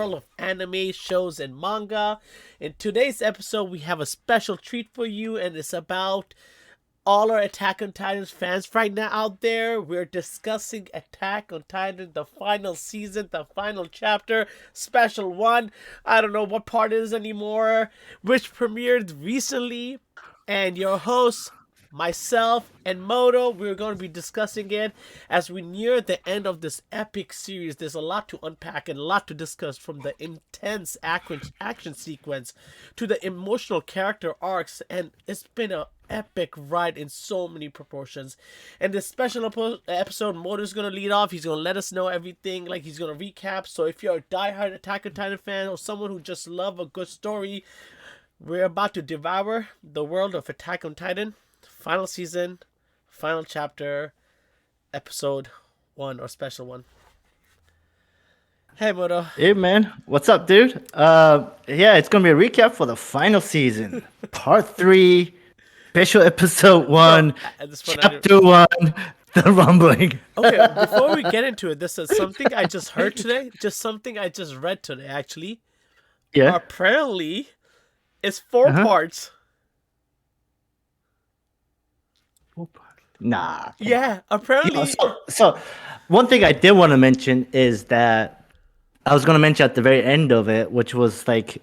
world of anime, shows, and manga. In today's episode, we have a special treat for you, and it's about all our Attack on Titans fans right now out there. We're discussing Attack on Titan, the final season, the final chapter, special one. I don't know what part it is anymore, which premiered recently. And your hosts, myself and Moto, we're going to be discussing it as we near the end of this epic series. There's a lot to unpack and a lot to discuss, from the intense action sequence to the emotional character arcs, and it's been a epic ride in so many proportions. And this special episode, Moto's gonna lead off. He's gonna let us know everything, like he's gonna recap. So if you're a diehard Attack on Titan fan or someone who just love a good story, we're about to devour the world of Attack on Titan, final season, final chapter, episode 1 or special 1. Hey Moto. Hey man, what's up, dude? Yeah, it's gonna be a recap for the final season, part 3, special episode 1, chapter 1, the rumbling. Okay, before we get into it, this is something I just heard today. Just something I just read today, actually. Yeah. Apparently, it's 4 parts. 4 parts? Nah. Yeah, apparently. So, one thing I did want to mention is that I was going to mention at the very end of it, which was like,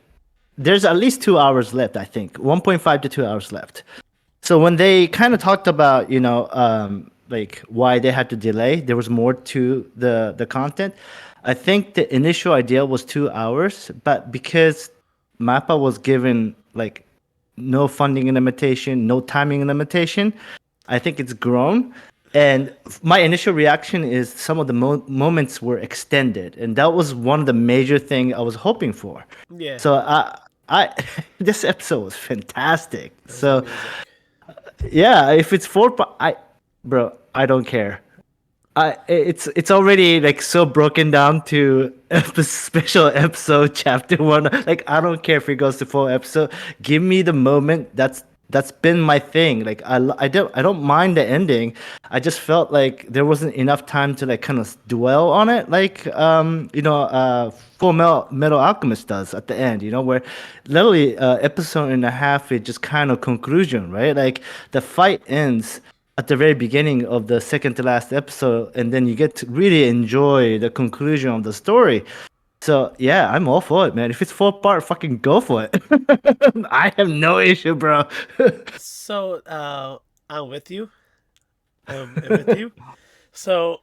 there's at least 2 hours left, I think. 1.5 to 2 hours left. So when they kind of talked about, like why they had to delay, there was more to the content. I think the initial idea was 2 hours, but because MAPPA was given like no funding limitation, no timing limitation, I think it's grown. And my initial reaction is some of the moments were extended, and that was one of the major things I was hoping for. Yeah. So I this episode was fantastic. So yeah, if it's 4, I don't care. It's already like so broken down to the special episode chapter 1. Like I don't care if it goes to full episode. Give me the moment. That's been my thing. Like I don't mind the ending. I just felt like there wasn't enough time to like kind of dwell on it, like Full Metal Alchemist does at the end. Where literally episode and a half is just kind of conclusion, right? Like the fight ends at the very beginning of the second to last episode, and then you get to really enjoy the conclusion of the story. So yeah, I'm all for it, man. If it's 4 part, fucking go for it. I have no issue, bro. So I'm with you. So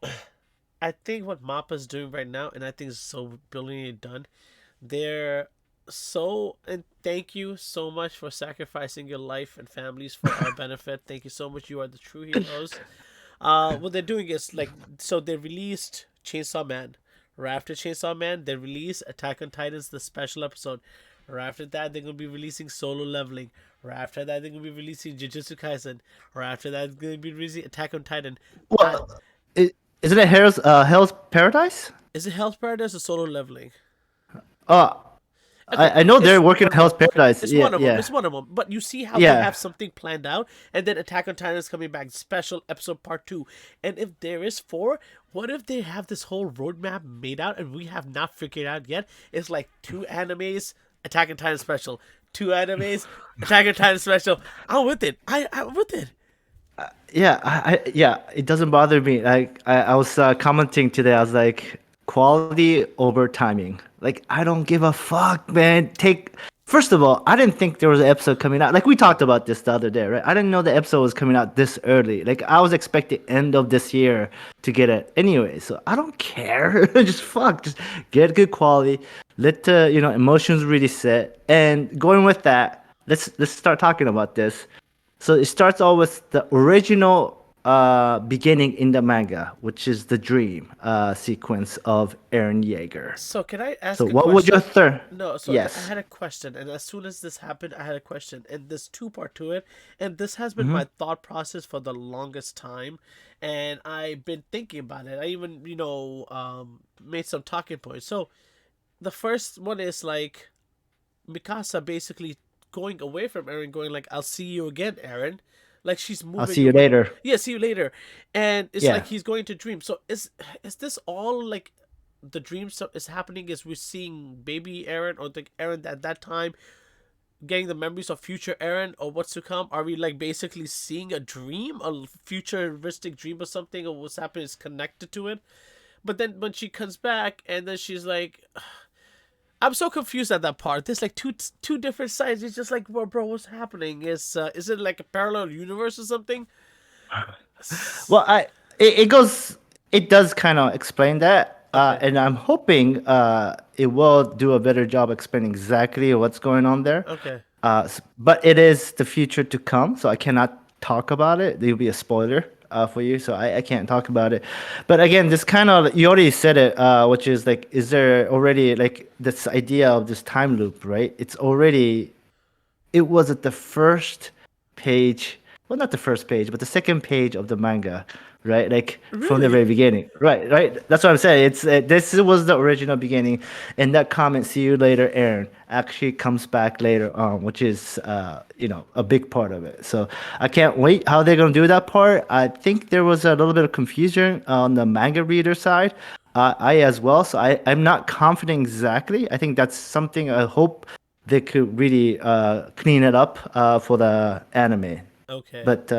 I think what Mappa's doing right now, and I think it's so brilliantly done. They're and thank you so much for sacrificing your life and families for our benefit. Thank you so much. You are the true heroes. What they're doing is like, so they released Chainsaw Man. Right after Chainsaw Man, they release Attack on Titans, the special episode. Right after that, they're going to be releasing Solo Leveling. Right after that, they're going to be releasing Jujutsu Kaisen. Right after that, they're going to be releasing Attack on Titan. Well, isn't it Hell's Paradise? Is it Hell's Paradise or Solo Leveling? Okay, I know they're working on Hell's Paradise. It's one of them. It's one of them. But you see how they have something planned out, and then Attack on Titan is coming back, special episode part 2. And if there is 4, what if they have this whole roadmap made out and we have not figured out yet? It's like 2 animes, Attack on Titan special, 2 animes, Attack on Titan special. I'm with it. I'm with it. Yeah, it doesn't bother me. Like I was commenting today. I was like, quality over timing. Like I don't give a fuck, man. First of all, I didn't think there was an episode coming out. Like we talked about this the other day, right? I didn't know the episode was coming out this early. Like I was expecting end of this year to get it anyway. So I don't care. Just get good quality. Let the emotions really set. And going with that, let's start talking about this. So it starts all with the original beginning in the manga, which is the dream sequence of Eren Yeager. So can I ask? So what would your third? No. So yes. I had a question, and as soon as this happened, I had a question, and there's 2 part to it, and this has been my thought process for the longest time, and I've been thinking about it. I even made some talking points. So the first one is like Mikasa basically going away from Eren, going like, "I'll see you again, Eren." Like she's moving. I'll see you later. Yeah, see you later. And it's like he's going to dream. So is this all like the dream stuff is happening is we're seeing baby Aaron or the Aaron at that time getting the memories of future Aaron or what's to come? Are we like basically seeing a dream, a futuristic dream or something, or what's happening is connected to it? But then when she comes back and then she's like, I'm so confused at that part. There's like two different sides. It's just like, well, bro, what's happening? Is it like a parallel universe or something? Well, it goes, it does kind of explain that, Okay. and I'm hoping it will do a better job explaining exactly what's going on there. Okay. But it is the future to come, so I cannot talk about it. There'll be a spoiler for you, so I can't talk about it. But again, this kind of, you already said it, which is like, is there already like this idea of this time loop, right? It's already, it was at the first page, well, not the first page, but the second page of the manga, right? Like from the Really? very beginning, right. That's what I'm saying. It's this was the original beginning, and that comment, "See you later, Aaron," actually comes back later on, which is a big part of it. So I can't wait how they're gonna do that part. I think there was a little bit of confusion on the manga reader side. I as well, so I'm not confident exactly. I think that's something I hope they could really clean it up for the anime. Okay. But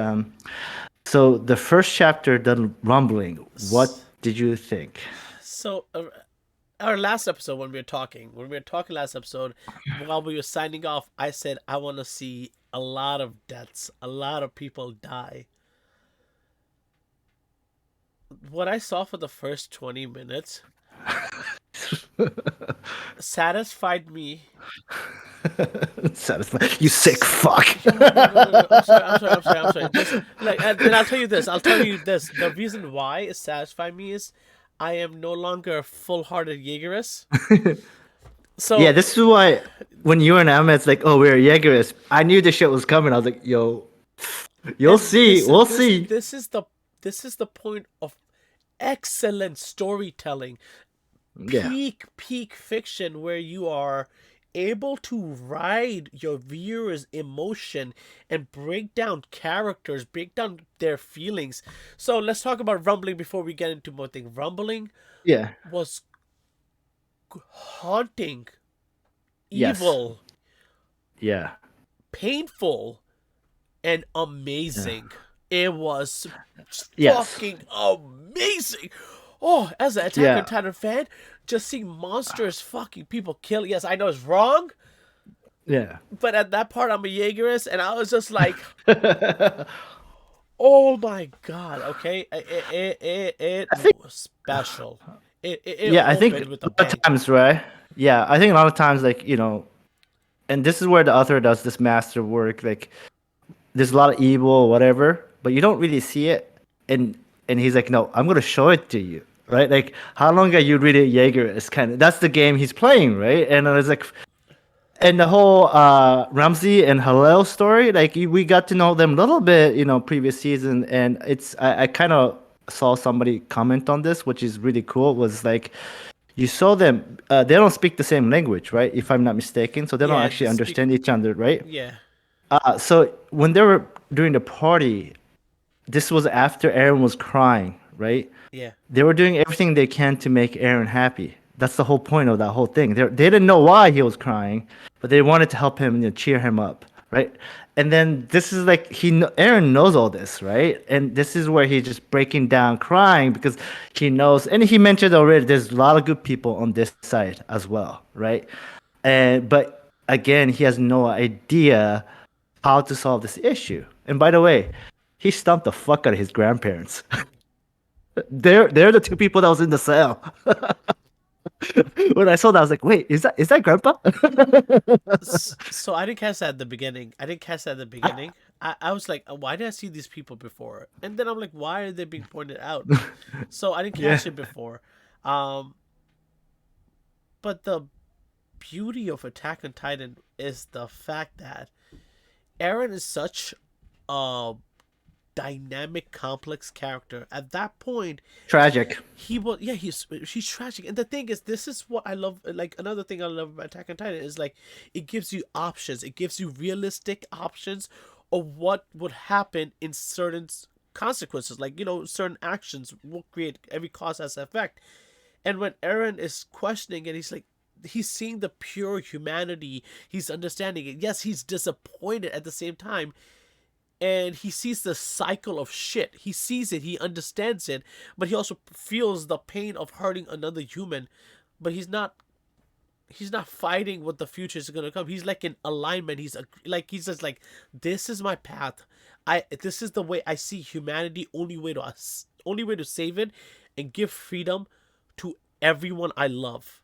so the first chapter, the rumbling. What did you think? So, our last episode when we were talking last episode, while we were signing off, I said I want to see a lot of deaths, a lot of people die. What I saw for the first 20 minutes satisfied me. Satisfying. You sick fuck. Yo, no, no, no, no. I'm sorry. Just like, and I'll tell you this. I'll tell you this. The reason why it satisfied me is I am no longer a full-hearted Jaegerist. Yeah, So this is why when you were in anime, it's like, oh, we're Jaegerists. I knew this shit was coming. I was like, yo, you'll and see. this is We'll this see. this is the point of excellent storytelling, Yeah. peak fiction where you are able to ride your viewer's emotion and break down characters, break down their feelings. So let's talk about Rumbling before we get into more things. Rumbling Yeah. was haunting, Yes. evil, Yeah. painful, and Yeah. amazing. It was Yes. fucking amazing. Oh, as an Attack on Yeah. Titan fan, just seeing monsters fucking people kill. Yes, I know it's wrong, Yeah. but at that part, I'm a Jaegerist, and I was just like, oh my god. Okay, it I think. was special. It Yeah, I think opened with a a lot of bang. times, right? Yeah, I think a lot of times, like, and this is where the author does this master work. Like, there's a lot of evil or whatever, but you don't really see it. And he's like, no, I'm gonna show it to you, right? Like, how long are you really Jaeger? Is kind of that's the game he's playing, right? And it's like, and the whole Ramsey and Hillel story, like we got to know them a little bit, previous season, and I kind of saw somebody comment on this, which is really cool. Was like, you saw them, they don't speak the same language, right? If I'm not mistaken, so they don't Yeah, actually understand each other, right? yeah, So when they were doing the party, this was after Aaron was crying, right? yeah. They were doing everything they can to make Aaron happy. That's the whole point of that whole thing. They didn't know why he was crying, but they wanted to help him, cheer him up, right? And then this is like Aaron knows all this, right? And this is where he's just breaking down, crying because he knows. And he mentioned already, there's a lot of good people on this side as well, right? And but again, he has no idea how to solve this issue. And by the way, he stumped the fuck out of his grandparents. They're the two people that was in the cell. When I saw that, I was like, wait, is that grandpa? So I didn't catch that at the beginning. I was like, why did I see these people before? And then I'm like, why are they being pointed out? So I didn't Yeah. catch it before. Um, but the beauty of Attack on Titan is the fact that Eren is such a dynamic, complex character. At that point, Tragic. he was he's tragic. And the thing is, this is what I love. Like another thing I love about Attack on Titan is like it gives you options. It gives you realistic options of what would happen in certain consequences. Like certain actions will create every cause has effect. And when Eren is questioning it, he's like, he's seeing the pure humanity. He's understanding it. Yes, he's disappointed at the same time. And he sees the cycle of shit. He sees it. He understands it. But he also feels the pain of hurting another human. But he's not fighting what the future is gonna come. He's like in alignment. He's just like, this is my path. This is the way I see humanity. Only way to save it, and give freedom to everyone I love.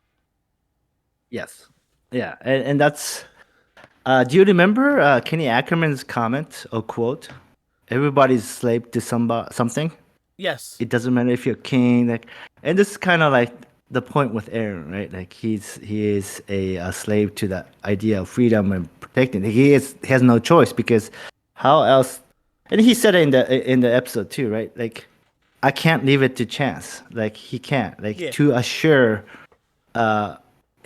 Yes. Yeah, and that's. Do you remember Kenny Ackerman's comment or quote? Everybody's slave to something. Yes. It doesn't matter if you're king. Like, and this is kind of like the point with Aaron, right? Like he is a slave to that idea of freedom and protecting. He has no choice because how else? And he said it in the episode too, right? Like, I can't leave it to chance. Like he can't. Like Yeah. to assure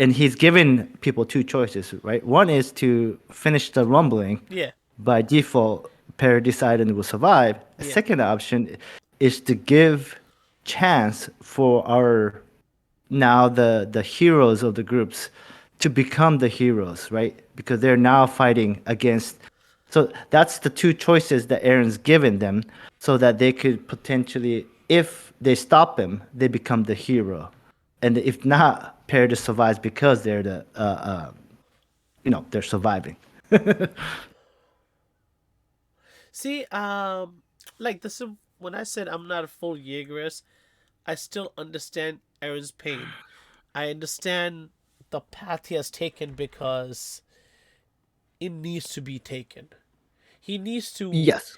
and he's given people two choices, right? One is to finish the rumbling. Yeah. By default, Paradise Island will survive. A Yeah. second option is to give chance for our now the heroes of the groups to become the heroes, right? Because they're now fighting against. So that's the two choices that Aaron's given them, so that they could potentially, if they stop him, they become the hero, and if not, Paradise survives because they're they're surviving. See, like this is when I said I'm not a full Jaegerist, I still understand Eren's pain. I understand the path he has taken because it needs to be taken. He needs to. Yes.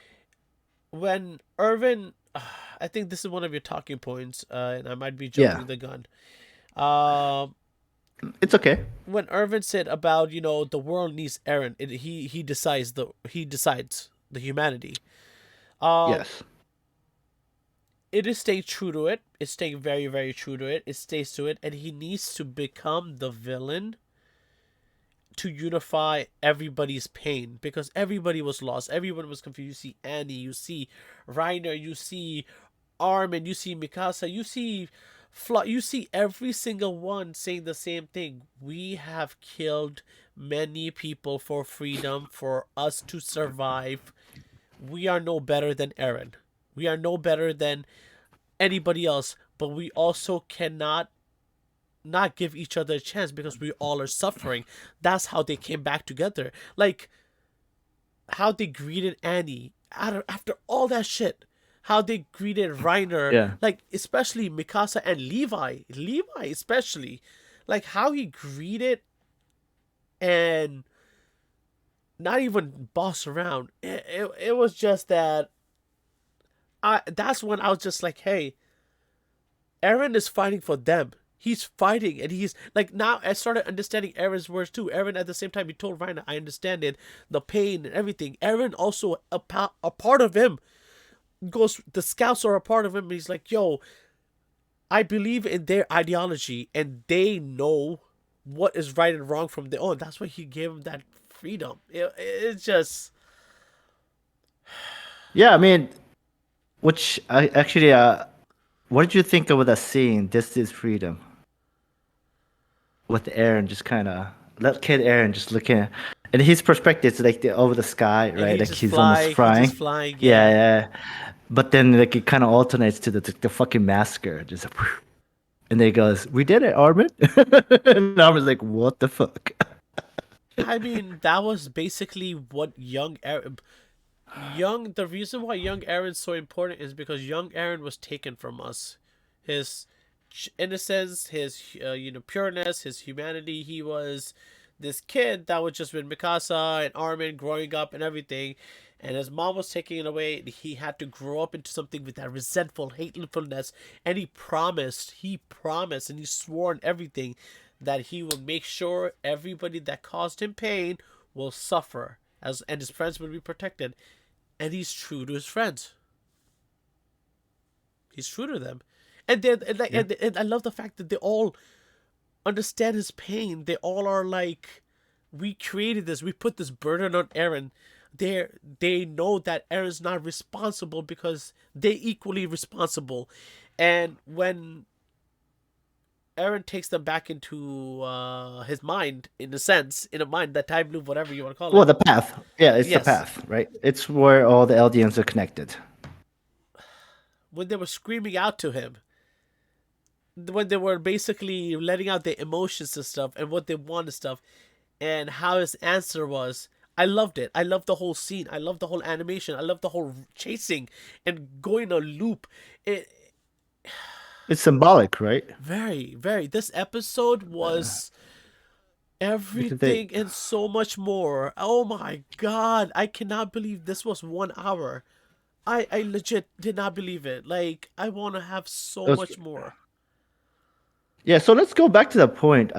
When Irvin, I think this is one of your talking points, and I might be Yeah. jumping the gun. Um, It's okay. when Irvin said about the world needs Eren, he decides the humanity. Um, Yes. it is staying true to it. It's staying very very true to it. It stays to it, and he needs to become the villain to unify everybody's pain because everybody was lost. Everyone was confused. You see Annie, you see Reiner, you see Armin, you see Mikasa, you see every single one saying the same thing. We have killed many people for freedom, for us to survive. We are no better than Eren. We are no better than anybody else, but we also cannot not give each other a chance because we all are suffering. That's how they came back together. Like how they greeted Annie after all that shit. How they greeted Reiner, Yeah. like especially Mikasa and Levi especially, like how he greeted and not even boss around. It was just that. That's when I was just like, hey, Eren is fighting for them. He's fighting, and he's like now. I started understanding Eren's words too. Eren, at the same time, he told Reiner, "I understand it, the pain and everything." Eren also a part of him goes. The scouts are a part of him. And he's like, "Yo, I believe in their ideology, and they know what is right and wrong from their own." That's why he gave him that freedom. It's just Yeah. I mean, which I actually, what did you think of that scene? This is freedom. With Aaron just kind of let kid Aaron just looking, and his perspective is like over the sky, and right? he's Like just he's almost flying. He's just flying. flying. Yeah, Yeah. yeah. But then like it kind of alternates to the fucking massacre, just and then he goes, "We did it, Armin." And Armin's like, "What the fuck?" I mean, that was basically what the reason why young Aaron's so important is because young Aaron was taken from us. His innocence, his pureness, his humanity. He was this kid that was just with Mikasa and Armin growing up and everything, and his mom was taking it away. And he had to grow up into something with that resentful, hatefulness. And he promised, and he swore on everything that he will make sure everybody that caused him pain will suffer, and his friends will be protected. And he's true to his friends. He's true to them, and they Yeah. and I love the fact that they all understand his pain. They all are like, we created this. We put this burden on Eren. They know that Eren's not responsible because they equally responsible. And when Aaron takes them back into his mind, in a sense, in a mind, that time loop, whatever you want to call Well, it. the path. Yeah, it's the Yes, path, right? It's where all the LDNs are connected. when they were screaming out to him, when they were basically letting out their emotions and stuff, and what they want and stuff, and how his answer was. I loved it. I loved the whole scene. I loved the whole animation. I loved the whole chasing and going a loop. It It's symbolic, right? very, very. This episode was Because they, everything and so much more. Oh my god! I cannot believe this was 1 hour. I legit did not believe it. Like, I want to have so those, much more. yeah. So let's go back to the point.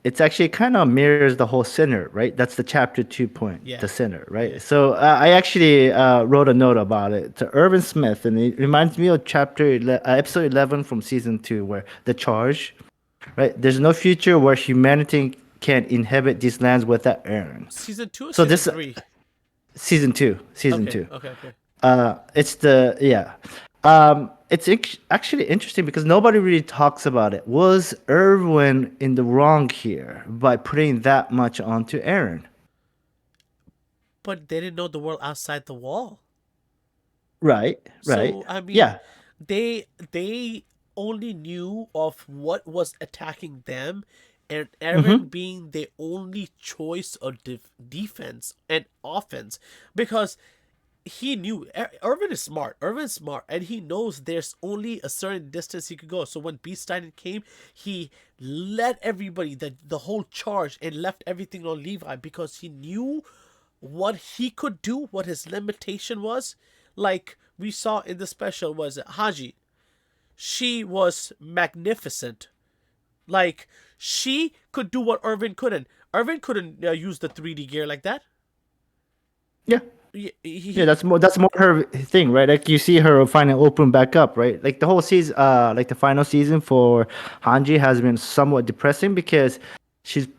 It's actually kind of mirrors the whole sinner, right? That's the chapter 2 point, Yeah, the sinner, yeah. right? So I actually wrote a note about it to Irvin Smith, and it reminds me of episode 11 from season 2, where the charge, right? There's no future where humanity can inhabit these lands without Aaron. Season two or So season this three? season 2, season Okay, 2. okay, okay. It's the yeah. It's actually interesting because nobody really talks about it. Was Irwin in the wrong here by putting that much onto Aaron? But they didn't know the world outside the wall. Right, right. So I mean, Yeah. they only knew of what was attacking them, and Aaron Mm-hmm. being the only choice of defense and offense, because he knew Irvin is smart. Irvin's smart, and he knows there's only a certain distance he could go. So when Beast Titan came, he led everybody, the whole charge, and left everything on Levi because he knew what he could do, what his limitation was. Like we saw in the special, was Haji. She was magnificent. Like, she could do what Irvin couldn't. Irvin couldn't use the 3D gear like that. Yeah. Yeah, He that's more her thing, right? Like you see her finally open back up, right? Like the whole season, like the final season for Hanji has been somewhat depressing because she's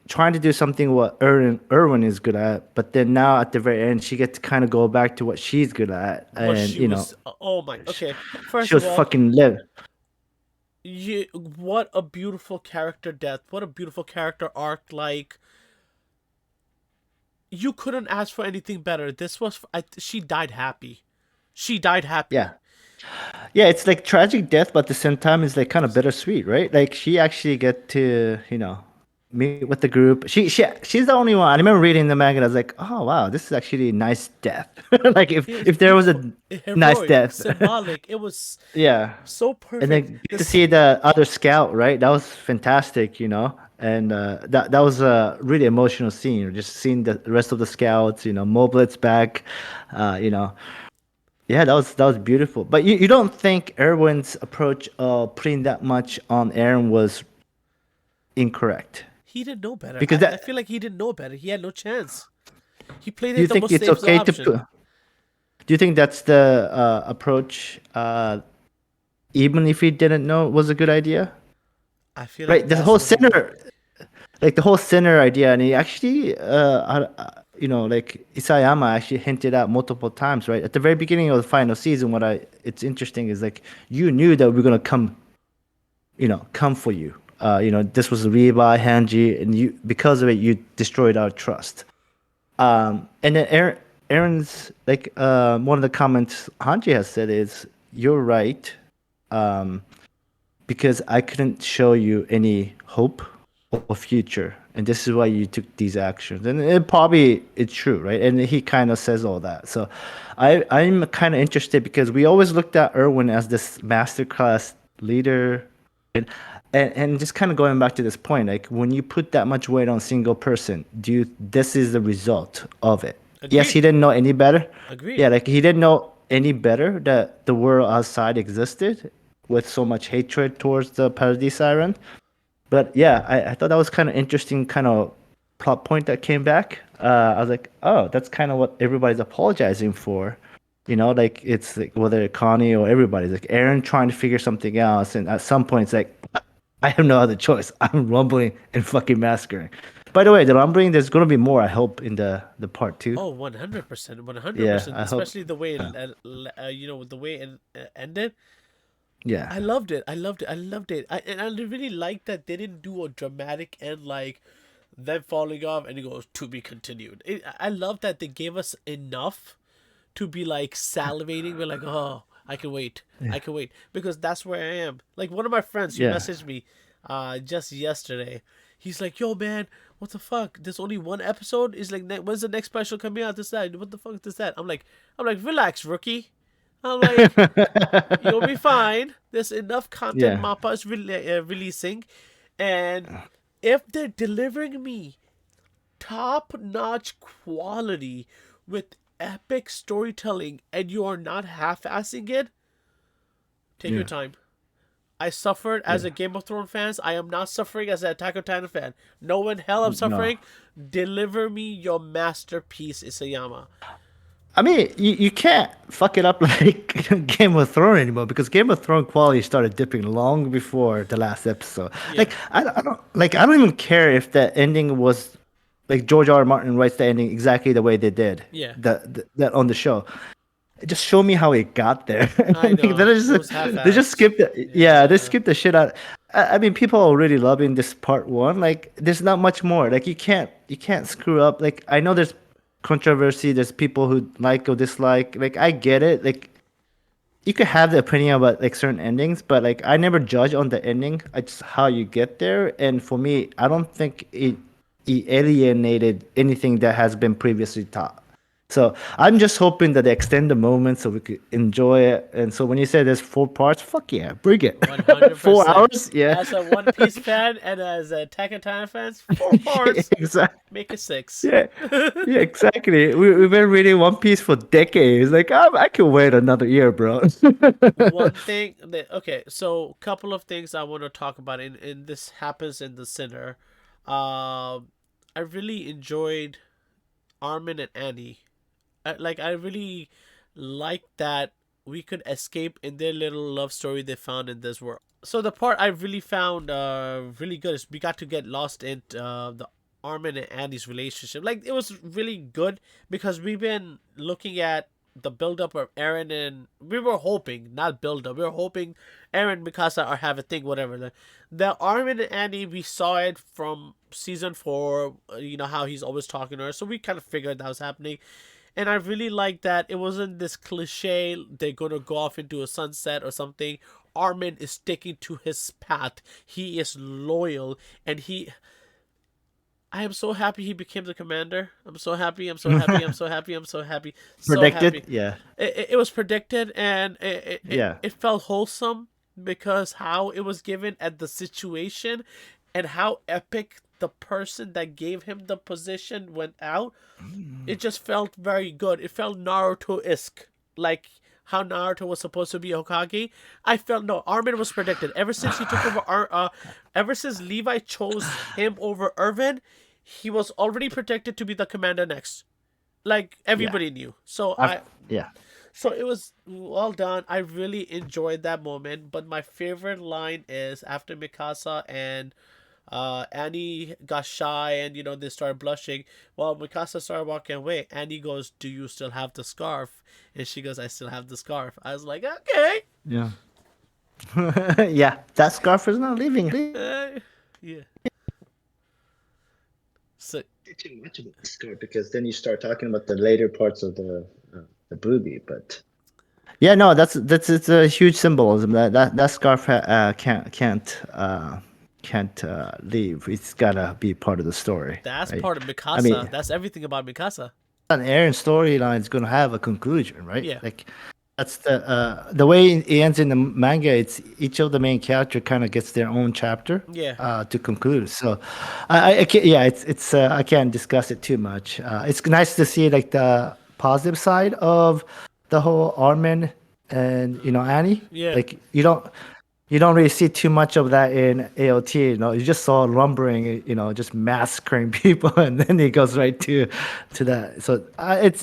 trying to do something what Erwin is good at, but then now at the very end she gets to kind of go back to what she's good at, what and she was. Oh my. Okay, she first of was all, fucking live. what a beautiful character death. What a beautiful character arc. Like, you couldn't ask for anything better. This was. She died happy. She died happy. Yeah. Yeah, it's like tragic death, but at the same time, it's like kind of bittersweet, right? Like she actually get to, meet with the group. She's the only one. I remember reading the manga. And I was like, oh wow, this is actually a nice death. Like It was if there was a beautiful, nice heroic, death, symbolic. It was yeah. so And perfect. then get to This see the other scout, right? That was fantastic, And that was a really emotional scene. Just seeing the rest of the scouts, Moblet's back, uh, you know. Yeah, that was beautiful. But you don't think Erwin's approach of putting that much on Aaron was incorrect? he didn't know better. Because I that feel like he didn't know better. He had no chance. He played do you it the think most it's safest okay to option. put? Do you think that's the approach, even if he didn't know it was a good idea? I feel like Right, the that's whole what he needed. sinner, like the whole sinner idea, and he actually, like Isayama actually hinted at multiple times, right? At the very beginning of the final season, it's interesting is like you knew that we're gonna come for you. This was Reba, Hanji, and you because of it, you destroyed our trust. And then Aaron's like one of the comments Hanji has said is, "You're right, um, because I couldn't show you any hope or future, and this is why you took these actions." And it's true, right? And he kind of says all that. So, I'm kind of interested because we always looked at Irwin as this masterclass leader, and and just kind of going back to this point, like when you put that much weight on a single person, this is the result of it. Yes, he Agreed. didn't know any better. Agreed. Yeah, like he didn't know any better that the world outside existed with so much hatred towards the Paradise Siren. But yeah, I thought that was kind of interesting, kind of plot point that came back. I was like, oh, that's kind of what everybody's apologizing for. Like it's like whether Connie or everybody's like Aaron trying to figure something else, and at some point it's like, I have no other choice. I'm rumbling and fucking massacring. By the way, the rumbling, there's gonna be more. I hope in the part two. Oh, 100%, Yeah, 100%. I hope. Especially the way, the way it ended. Yeah. I loved it. I loved it. I loved it. And I really liked that they didn't do a dramatic end like them falling off and it goes to be continued. I love that they gave us enough to be like salivating. We're like, oh, I can wait. I Yeah. can wait because that's where I am. Like one of my friends, he Yeah. messaged me, just yesterday. He's like, yo, man, what the fuck? There's only one episode. Is like, when's the next special coming out? This that. What the fuck is that? I'm like, relax, rookie. I'm like, you'll be fine. There's enough content Yeah. Mappa is releasing, and if they're delivering me top-notch quality with epic storytelling and you are not half-assing it, take your Yeah. time. I suffered as Yeah. a Game of Thrones fan. I am not suffering as an Attack on Titan fan. No in hell I'm No. suffering. Deliver me your masterpiece, Isayama. I mean, you can't fuck it up like Game of Thrones anymore because Game of Thrones quality started dipping long before the last episode. Yeah, Like, I don't even care if the ending was like George R. R. Martin writes the ending exactly the way they did yeah. that on the show. Just show me how it got there. I Like, know. It was they just half-assed. skipped it. Yeah, they Yeah, skipped the shit out. I mean, people are already loving this part one. Like, there's not much more. Like, you can't screw up. Like, I know there's controversy. There's people who like or dislike. Like, I get it. Like, you could have the opinion about like certain endings, but like, I never judge on the ending. It's how you get there. And for me, I don't think it alienated anything that has been previously taught. So I'm just hoping that they extend the moment so we could enjoy it. And so when you say there's 4 parts, fuck yeah, bring it. 100%. 4 hours, yeah, As a One Piece fan and as a Attack on Titan fans, 4 parts, exactly. make it six. Yeah, yeah, exactly. We've been reading One Piece for decades. Like I can wait another year, bro. One thing that okay, so couple of things I want to talk about, and this happens in the center. I really enjoyed Armin and Annie. I really like that we could escape in their little love story they found in this world. So the part I really found really good is we got to get lost in the Armin and Annie's relationship. Like it was really good because we've been looking at the build up of Aaron and we were hoping, not build up, we were hoping Aaron and Mikasa are have a thing, whatever. The Armin and Annie, we saw it from season 4, you know how he's always talking to her, so we kind of figured that was happening. And I really like that it wasn't this cliche, they're gonna go off into a sunset or something. Armin is sticking to his path. He is loyal and I am so happy he became the commander. I'm so happy, I'm so happy, I'm so happy, I'm so happy. So Predicted, happy. yeah, It was predicted and yeah. it felt wholesome because how it was given at the situation and how epic the person that gave him the position went out. It just felt very good. It felt Naruto-esque, like how Naruto was supposed to be Hokage. I felt no, Armin was predicted ever since he took over. Ever since Levi chose him over Irvin, he was already predicted to be the commander next. Like Yeah. everybody knew. I've, yeah. So it was well done. I really enjoyed that moment. But my favorite line is after Mikasa and Annie got shy and they started blushing. Well, Mikasa started walking away. Annie goes, "Do you still have the scarf?" And she goes, "I still have the scarf." I was like, "Okay." Yeah. Yeah. That scarf is not leaving. Yeah. So Too much about the scarf because then you start talking about the later parts of the movie. But yeah, no, that's it's a huge symbolism that scarf can't leave. It's gotta be part of the story, that's right? part of I Mikasa. mean, That's everything about Mikasa. an Aaron storyline is gonna have a conclusion, right? Yeah. Like that's the way it ends in the manga. It's each of the main character kind of gets their own chapter Yeah. to conclude. So I can't, yeah, it's I can't discuss it too much. It's nice to see like the positive side of the whole Armin and Annie. Yeah. Like you don't really see too much of that in AOT. You just saw lumbering, just massacring people, and then he goes right to that. So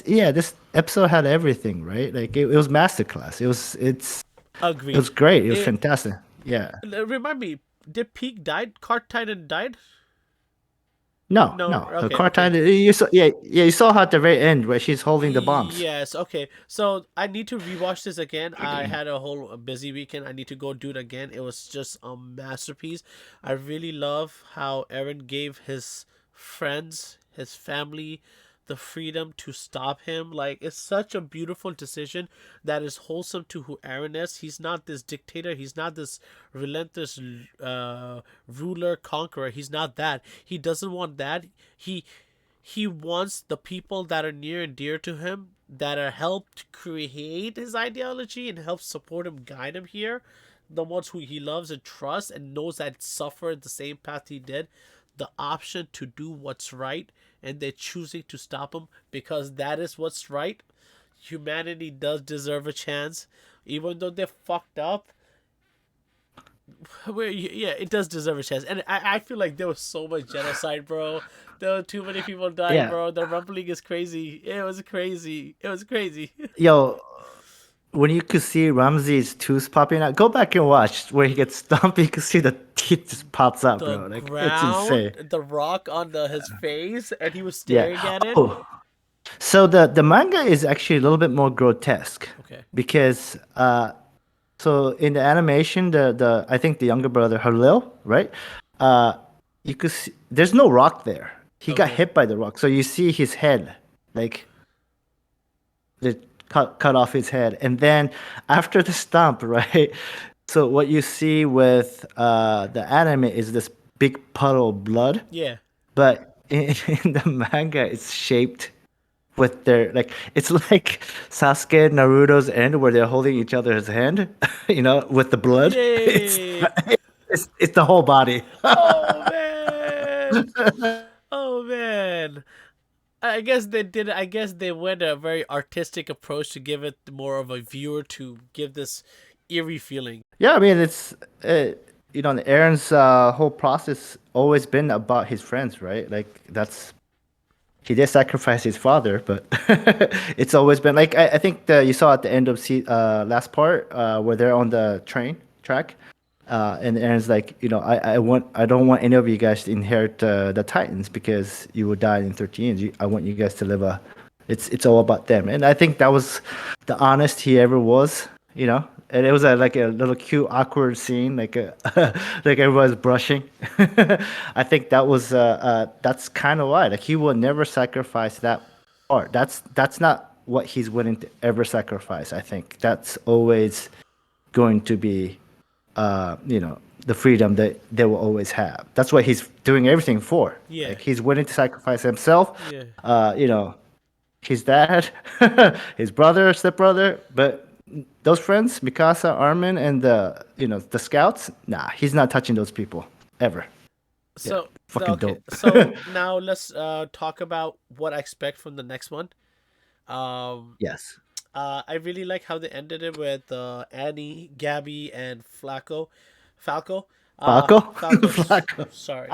this episode had everything, right? Like it was masterclass. It Agreed. was great. It was It, fantastic. Yeah. remind me, did Peak died? Cart Titan died? No, No. no. The Okay. car Okay. titan. You saw, yeah, yeah. You saw her at the very end where she's holding the bombs. Yes. Okay. So I need to rewatch this again. I had a whole busy weekend. I need to go do it again. It was just a masterpiece. I really love how Aaron gave his friends, his family, the freedom to stop him. Like it's such a beautiful decision that is wholesome to who Aaron is. He's not this dictator. He's not this relentless ruler conqueror. He's not that. He doesn't want that. He wants the people that are near and dear to him, that are helped create his ideology and help support him, guide him here, the ones who he loves and trusts and knows that suffered the same path he did, the option to do what's right, and they're choosing to stop him because that is what's right. Humanity does deserve a chance, even though they're fucked up. Yeah, it does deserve a chance, and I feel like there was so much genocide, bro. There were too many people dying, Yeah. bro. The rumbling is crazy. It was crazy. It was crazy. Yo, when you could see Ramsey's tooth popping out, go back and watch where he gets stomped. You can see the teeth just pops out, The bro. Like it's insane. ground, the rock on his face, and he was Yeah. staring at it. Oh, so the manga is actually a little bit more grotesque Okay. because so in the animation the I think the younger brother Halil, right? Uh, you could see there's no rock there. He got Okay. hit by the rock, so you see his head like they cut off his head, and then after the stomp, right? So what you see with the anime is this big puddle of blood, Yeah. but in the manga, it's shaped with their like it's like Sasuke and Naruto's end where they're holding each other's hand, with the blood. It's Yay! it's the whole body. Oh man! Oh man! I guess they did. I guess they went a very artistic approach to give it more of a viewer to give this eerie feeling. Yeah, I mean it's Aaron's whole process always been about his friends, right? Like that's he did sacrifice his father, but it's always been like I think you saw at the end of last part where they're on the train track, and Aaron's like, I don't want any of you guys to inherit the Titans because you will die in 13 years. I want you guys to live a. It's all about them, and I think that was the honest he ever was, And it was like a little cute, awkward scene, like like everybody's brushing. I think that's kind of why, like he will never sacrifice that part. That's not what he's willing to ever sacrifice. I think that's always going to be the freedom that they will always have. That's what he's doing everything for. Yeah. Like he's willing to sacrifice himself, Yeah. uh, you know, his dad, his brother, stepbrother, but those friends, Mikasa, Armin, and the scouts, nah, he's not touching those people ever. Yeah, So fucking okay. dope. So now let's talk about what I expect from the next one. Um, Yes. I really like how they ended it with Annie, Gabby, and Falco. Falco? Falco. Falco. Sorry,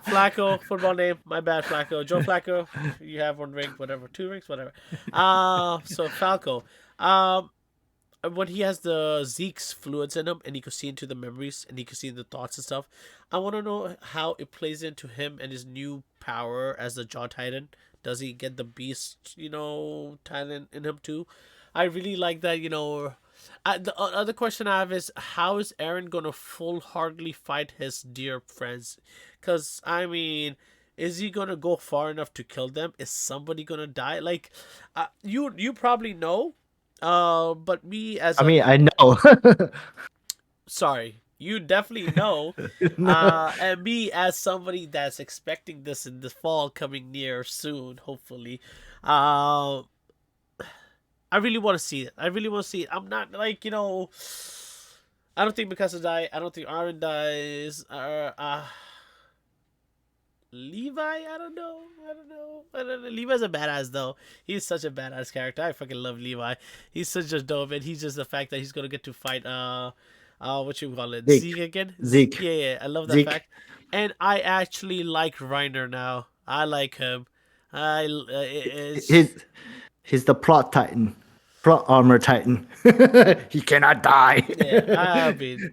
Flacco. Football name. My bad, Flacco. Joe Flacco. You have one ring, whatever. Two rings, whatever. So Falco. Um, when he has the Zeke's fluids in him, and he could see into the memories, and he could see the thoughts and stuff. I want to know how it plays into him and his new power as the Jaw Titan. Does he get the Beast, talent in him too? I really like that. The other question I have is how is Aaron gonna full heartedly fight his dear friends? Cause I mean, is he gonna go far enough to kill them? Is somebody gonna die? Like, you probably know. But me as I a mean, I know. sorry, you definitely know. No. And me as somebody that's expecting this in the fall coming near soon, hopefully. Uh, I really want to see it. I really want to see it. I'm not like I don't think Mikasa die. I don't think Aaron dies. Levi, I don't know. I don't know. I don't know. Levi's a badass though. He's such a badass character. I fucking love Levi. He's such a dope, and he's just the fact that he's gonna get to fight what you call it, Zeke. Zeke again. Zeke. Yeah, yeah. I love that Zeke. fact, and I actually like Reiner now. I like him. It's He's he's the plot titan. Plot armor titan. He cannot die. yeah. I mean,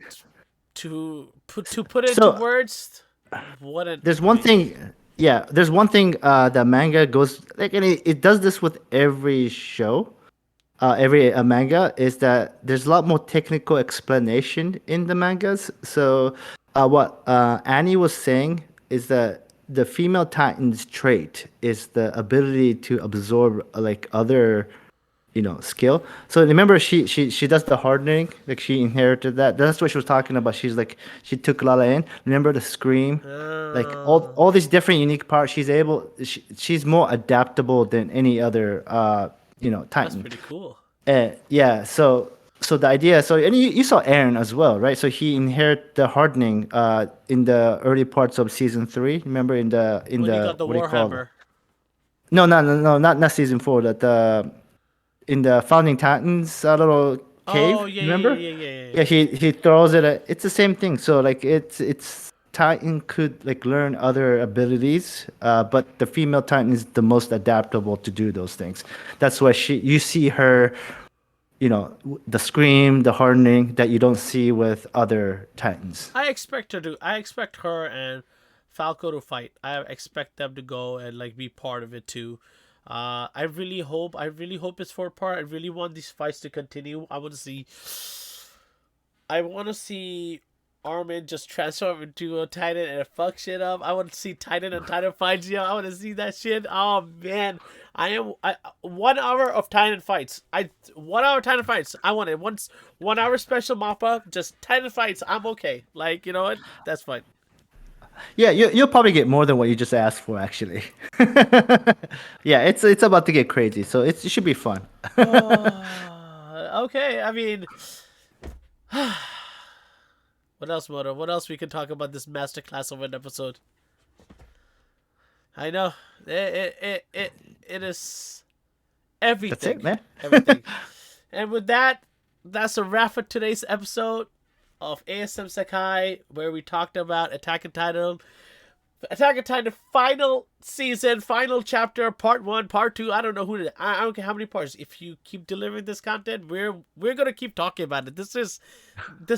to put it into So words, what an there's one amazing. thing. yeah, there's one thing that manga goes like, and it does this with every show, every manga, is that there's a lot more technical explanation in the mangas. So, what Annie was saying is that the female Titan's trait is the ability to absorb like other, skill. So remember, she does the hardening, like she inherited that. That's what she was talking about. She's like she took Lala in. Remember the scream, like all these different unique parts. She's more adaptable than any other That's Titan. pretty cool. Yeah. So the idea. So and you saw Aaron as well, right? So he inherited the hardening in the early parts of season 3. Remember in When he the got the what do you call it? Warhammer. No, not season 4. That in the founding Titans little Oh cave. yeah, yeah, Remember? yeah, yeah, yeah, yeah. Yeah, he throws it. It's the same thing. So like it's Titan could like learn other abilities, but the female Titan is the most adaptable to do those things. That's why you see her, the scream, the hardening that you don't see with other Titans. I expect her to. I expect her and Falco to fight. I expect them to go and like be part of it too. I really hope. I really hope it's 4 part. I really want these fights to continue. I want to see. I want to see Armin just transform into a Titan and fuck shit up. I want to see Titan and Titan fights. Yeah, I want to see that shit. Oh man, I am. 1 hour of Titan fights. 1 hour Titan fights. I want it. 1 hour special Mappa. Just Titan fights. I'm okay. Like you know what? That's fine. Yeah, you'll probably get more than what you just asked for, actually. Yeah, it's about to get crazy, so it should be fun. Okay. I mean, what else, Moto? What else we can talk about this masterclass of an episode? I know it is That's it, everything, man. everything. And with that, that's a wrap for today's episode of A.S.M Sekai, where we talked about Attack on Titan final season, final chapter, part 1, part 2. I don't know I don't care how many parts. If you keep delivering this content, we're gonna keep talking about it. This is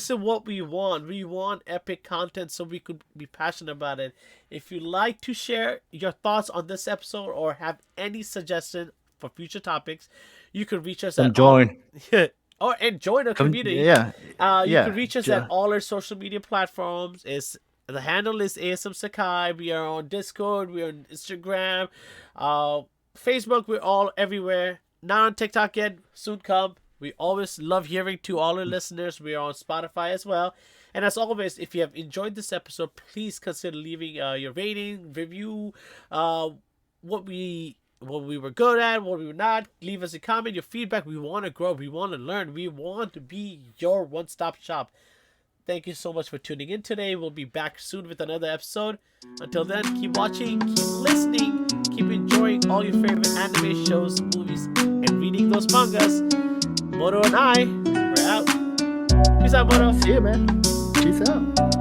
what we want. We want epic content so we could be passionate about it. If you like to share your thoughts on this episode or have any suggestion for future topics, you can reach us Come at all join. and join our Come, community. yeah, You can yeah. reach us at all our social media platforms. The handle is A.S.M Sekai. We are on Discord. We are on Instagram, Facebook. We're all everywhere. Not on TikTok yet. Soon come. We always love hearing to all our listeners. We are on Spotify as well. And as always, if you have enjoyed this episode, please consider leaving your rating, review, what we were good at, what we were not. Leave us a comment, your feedback. We want to grow. We want to learn. We want to be your one-stop shop. Thank you so much for tuning in today. We'll be back soon with another episode. Until then, keep watching, keep listening, keep enjoying all your favorite anime shows, movies, and reading those mangas. Moto and I, we're out. Peace out, Moto. See you, man. Peace out.